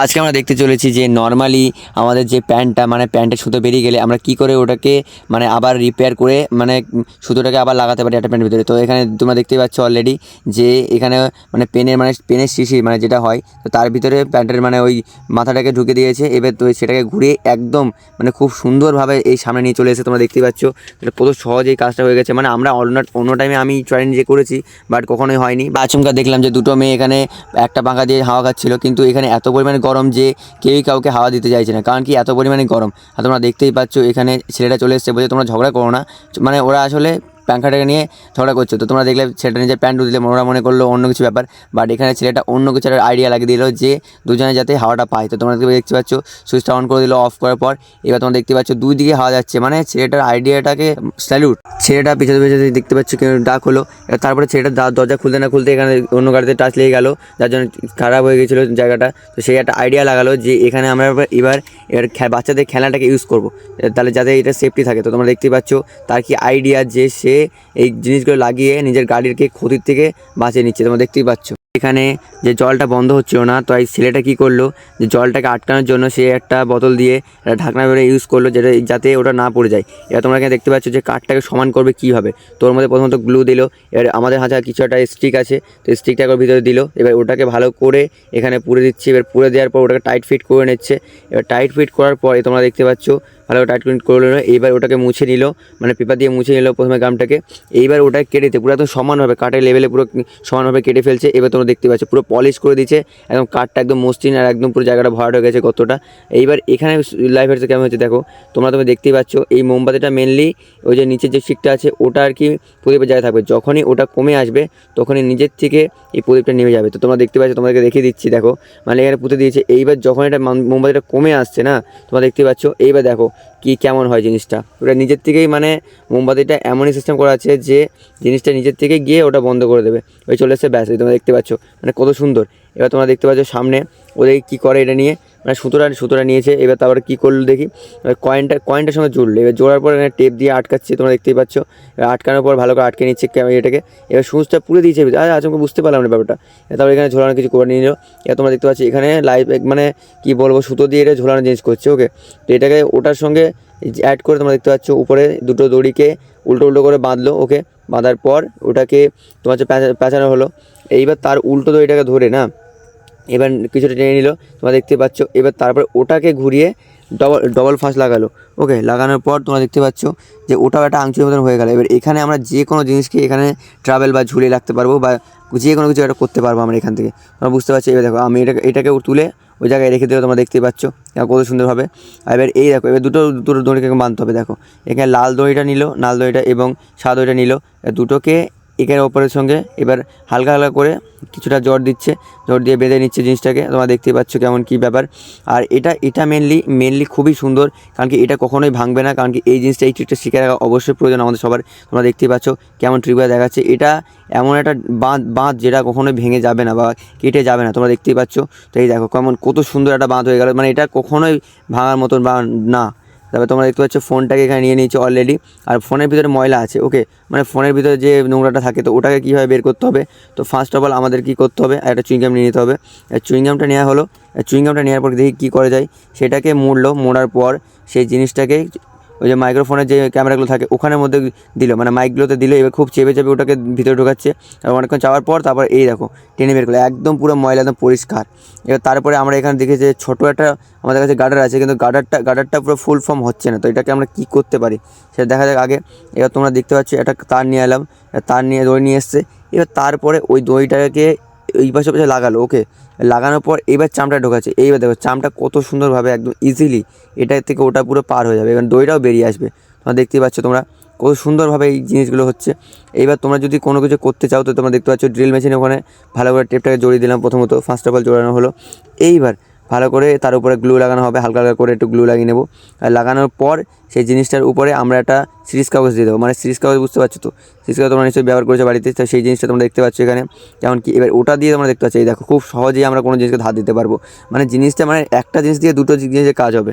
আজকে আমরা দেখতে চলেছি যে নর্মালি আমাদের যে প্যান্টটা মানে প্যান্টের সুতো বেরিয়ে গেলে আমরা কি করে ওটাকে মানে আবার রিপেয়ার করে মানে সুতোটাকে আবার লাগাতে পারি একটা প্যান্টের ভিতরে। তো এখানে তোমরা দেখতেই পাচ্ছ অলরেডি যে এখানে পেনের শিশি মানে যেটা হয়, তো তার ভিতরে প্যান্টের মানে ওই মাথাটাকে ঢুকে দিয়েছে। এবার তো সেটাকে ঘুরিয়ে একদম মানে খুব সুন্দরভাবে এই সামনে নিয়ে চলে এসে তোমরা দেখতেই পাচ্ছ এটা কত সহজেই কাজটা হয়ে গেছে। মানে আমরা অন্য টাইমে আমি ট্রাই নিজে করেছি, বাট কখনোই হয়নি। আচমকা দেখলাম যে দুটো মেয়ে এখানে একটা পাখা দিয়ে হাওয়া খাচ্ছিল, কিন্তু এখানে এত পরিমাণে গরম যে কেউই কাউকে হাওয়া দিতে চাইছে না, কারণ কি এত পরিমাণে গরম। আর তোমরা দেখতেই পাচ্ছ এখানে ছেলেটা চলে এসেছে, বলছে তোমরা ঝগড়া করো না, মানে ওরা আসলে পাখাটাকে নিয়ে ঝগড়া করছে। তো তোমরা দেখলে ছেলেটা নিজের প্যান্ট দিলে ওরা মনে করলো অন্য কিছু ব্যাপার, বাট এখানে ছেলেটা অন্য কিছু একটা আইডিয়া লাগিয়ে দিল যে দুজনে যাতে হাওয়াটা পায়। তো তোমরা দেখতে পাচ্ছ সুইচটা অন করে দিল, অফ করার পর এবার তোমরা দেখতে পাচ্ছ দুই দিকে হাওয়া যাচ্ছে, মানে ছেলেটার আইডিয়াটাকে স্যালুট। ছেলেটা পিছনে পিছনে দেখতে পাচ্ছ কেউ ডাক হলো, তারপরে ছেলেটা দরজা খুলতে না খুলতে এখানে অন্য গাড়িতে টাচ লেগে গেল, যার জন্য খারাপ হয়ে গেছিলো জায়গাটা। তো সেই একটা আইডিয়া লাগালো যে এখানে আমরা এবার বাচ্চাদের খেলাটাকে ইউজ করবো, তাহলে যাতে এটা সেফটি থাকে। তো তোমরা দেখতে পাচ্ছ তার কি আইডিয়া যে সে এই জিনিসগুলো লাগিয়ে নিজের গাড়িরকে ক্ষতির থেকে বাঁচিয়ে নিচ্ছে। তোমরা দেখতেই পাচ্ছ এখানে যে জলটা বন্ধ হচ্ছিল না, তো এই ছেলেটা কী করলো যে জলটাকে আটকানোর জন্য সে একটা বোতল দিয়ে একটা ঢাকনা বেড়ে ইউজ করলো, যেটা যাতে ওটা না পড়ে যায়। এবার তোমরা এখানে দেখতে পাচ্ছ যে কাঠটাকে সমান করবে কীভাবে। তোর মধ্যে প্রথমত গ্লু দিল, এবার আমাদের হাতে কিছু একটা স্টিক আছে, তো স্টিকটাকে ভিতরে দিল, এবার ওটাকে ভালো করে এখানে পুড়ে দিচ্ছে। এবার পুড়ে দেওয়ার পর ওটাকে টাইট ফিট করে নিচ্ছে। এবার টাইট ফিট করার পরে তোমরা দেখতে পাচ্ছ ভালো টাইট ফিট করে নিল। এইবার ওটাকে মুছে নিল, মানে পেপার দিয়ে মুছে নিল প্রথমে গামটাকে। এইবার ওটা কেটে পুরো একদম সমানভাবে কাঠের লেভেলে পুরো সমানভাবে কেটে ফেলছে। এবার তোমরা দেখতে পাচ্ছ পুরো পলিশ করে দিচ্ছে, একদম কাঠটা একদম মসৃণ আর একদম পুরো জায়গাটা ভরাট হয়ে গেছে কতটা। এইবার এখানে লাইভ হেডসে কেমন হচ্ছে দেখো, তোমরা দেখতেই পাচ্ছ এই মোমবাতিটা মেনলি ওই যে নিচের যে শিকটা আছে ওটা আর কি প্রদীপের জায়গায় থাকবে, যখনই ওটা কমে আসবে তখনই নিজের থেকে এই প্রদীপটা নেমে যাবে। তো তোমরা দেখতে পাচ্ছ, তোমাদেরকে দেখিয়ে দিচ্ছি দেখো, মানে এখানে পুঁতে দিয়েছে। এইবার যখন এটা মোমবাতিটা কমে আসছে না, তোমরা দেখতে পাচ্ছ এইবার দেখো কি কেমন হয় জিনিসটা। ওটা নিজের থেকেই মানে মোমবাতিটা এমনই সিস্টেম করা আছে যে জিনিসটা নিজের থেকে গিয়ে ওটা বন্ধ করে দেবে, ওই চলে এসে ব্যাস। তোমরা দেখতে পাচ্ছ মানে কত সুন্দর। এবার তোমরা দেখতে পাচ্ছ সামনে ওদের কী করে এটা নিয়ে, মানে সুতোটা নিয়েছে। এবার তারপরে কী করলো দেখি, কয়েনটার সঙ্গে জুড়লো। এবার জোড়ার পর এখানে টেপ দিয়ে আটকাচ্ছে, তোমরা দেখতেই পাচ্ছ। এবার আটকানোর পর ভালো করে আটকে নিচ্ছে এটাকে। এবার সুচটা পুরো দিয়েছে, আচমকা বুঝতে পারলাম না ব্যাপারটা। তারপর এখানে ঝোলানো কিছু করে নিল। এবার তোমরা দেখতে পাচ্ছ এখানে লাইভ মানে কী বলবো, সুতো দিয়ে এটা ঝোলানো জিনিস করছে। ওকে, তো এটাকে ওটার সঙ্গে অ্যাড করে তোমরা দেখতে পাচ্ছ উপরে দুটো দড়িকে উল্টো করে বাঁধলো। ওকে, বাঁধার পর ওটাকে তোমার হচ্ছে পেঁচানো হলো। এইবার তার উল্টো দড়িটাকে ধরে না এবার কিছুটা টেনে নিল, তোমরা দেখতে পাচ্ছ। এবার তারপর ওটাকে ঘুরিয়ে ডবল ফাঁস লাগালো। ওকে, লাগানোর পর তোমরা দেখতে পাচ্ছ যে ওটাও একটা আংচুর মতন হয়ে গেল। এবার এখানে আমরা যে কোনো জিনিসকে এখানে ট্রাভেল বা ঝুলিয়ে রাখতে পারবো, বা যে কোনো কিছু একটা করতে পারবো আমরা এখান থেকে। তোমরা বুঝতে পারছো। এবার দেখো আমি এটাকে তুলে ওই জায়গায় রেখে দেবো, তোমরা দেখতেই পাচ্ছ কত সুন্দরভাবে। এবার এই দেখো, এবার দুটো দড়িকে বাঁধতে হবে। দেখো এখানে লাল দড়িটা নিল, লাল দড়িটা এবং সাদা দড়িটা নিল, দুটোকে একের ওপরের সঙ্গে এবার হালকা করে কিছুটা জোর দিচ্ছে, জোর দিয়ে বেঁধে নিচ্ছে জিনিসটাকে। তোমরা দেখতেই পাচ্ছ কেমন কী ব্যাপার। আর এটা মেনলি খুবই সুন্দর, কারণ কি এটা কখনোই ভাঙবে না, কারণ কি এই জিনিসটা এই ট্রিকটা শিখে রাখা অবশ্যই প্রয়োজন আমাদের সবার। তোমরা দেখতেই পাচ্ছ কেমন ট্রিকটা দেখাচ্ছে। এটা এমন একটা বাঁধ যেটা কখনোই ভেঙে যাবে না বা কেটে যাবে না, তোমরা দেখতেই পাচ্ছ। তো এই দেখো কত সুন্দর একটা বাঁধ হয়ে গেল, মানে এটা কখনোই ভাঙার মতন বা না। তারপরে তোমরা দেখতে পাচ্ছ ফোনটাকে এখানে নিয়ে নিয়েছে অলরেডি, আর ফোনের ভিতরে ময়লা আছে। ওকে, মানে ফোনের ভিতরে যে নোংরাটা থাকে, তো ওটাকে কীভাবে বের করতে হবে। তো ফার্স্ট অফ অল আমাদের কী করতে হবে, একটা চুইংগাম নিয়ে নিতে হবে। চুইংগামটা নেওয়া হলো, চুইংগামটা নেওয়ার পর দেখি কী করা যায়। সেটাকে মোড়ার পর সেই জিনিসটাকে ওই যে মাইক্রোফোনের যে ক্যামেরাগুলো থাকে ওখানের মধ্যে দিল, মানে মাইকগুলোতে দিলে এবার খুব চেপে ওটাকে ভিতরে ঢোকাচ্ছে। আর অনেকক্ষণ চাওয়ার পর তারপর এই দেখো টেনে বের করলো, একদম পুরো ময়লা একদম পরিষ্কার। এবার তারপরে আমরা এখানে দেখি যে ছোটো একটা আমাদের কাছে গার্ডার আছে, কিন্তু গার্ডারটা পুরো ফুল ফর্ম হচ্ছে না। তো এটাকে আমরা কী করতে পারি সেটা দেখা যাক আগে। এবার তোমরা দেখতে পাচ্ছ একটা তার নিয়ে এলাম, তার নিয়ে দড়ি নিয়ে এসছে। এবার তারপরে ওই দড়িটাকে এই পাশে লাগালো। ওকে, লাগানোর পর এবার চামটা ঢোকাচ্ছে। এইবার দেখো চামটা কত সুন্দরভাবে একদম ইজিলি এটা থেকে ওটা পুরো পার হয়ে যাবে, এবার দড়িটাও বেরিয়ে আসবে। তোমরা দেখতেই পাচ্ছ তোমরা কত সুন্দরভাবে এই জিনিসগুলো হচ্ছে। এইবার তোমরা যদি কোনো কিছু করতে চাও, তো তোমরা দেখতে পাচ্ছ ড্রিল মেশিনে ওখানে ভালো করে টেপটাকে জড়িয়ে দিলাম। প্রথমত ফার্স্ট অফ অল জড়ানো হলো। এইবার ভালো করে তার উপরে গ্লু লাগানো হবে, হালকা করে একটু গ্লু লাগিয়ে নেবো। আর লাগানোর পর সেই জিনিসটার উপরে আমরা একটা সিরিজ কাগজ দিয়ে দেবো, মানে সিরিজ কাগজ বুঝতে পারছো তো, সিরিজ কাগজ তোমরা নিশ্চয়ই ব্যবহার করেছো বাড়িতে। তো সেই জিনিসটা তোমরা দেখতে পাচ্ছ এখানে যেমন কি। এবার ওটা দিয়ে তোমরা দেখতে পাচ্ছ এই দেখো খুব সহজেই আমরা কোনো জিনিসকে ধার দিতে পারবো, মানে জিনিসটা মানে একটা জিনিস দিয়ে দুটো জিনিসের কাজ হবে।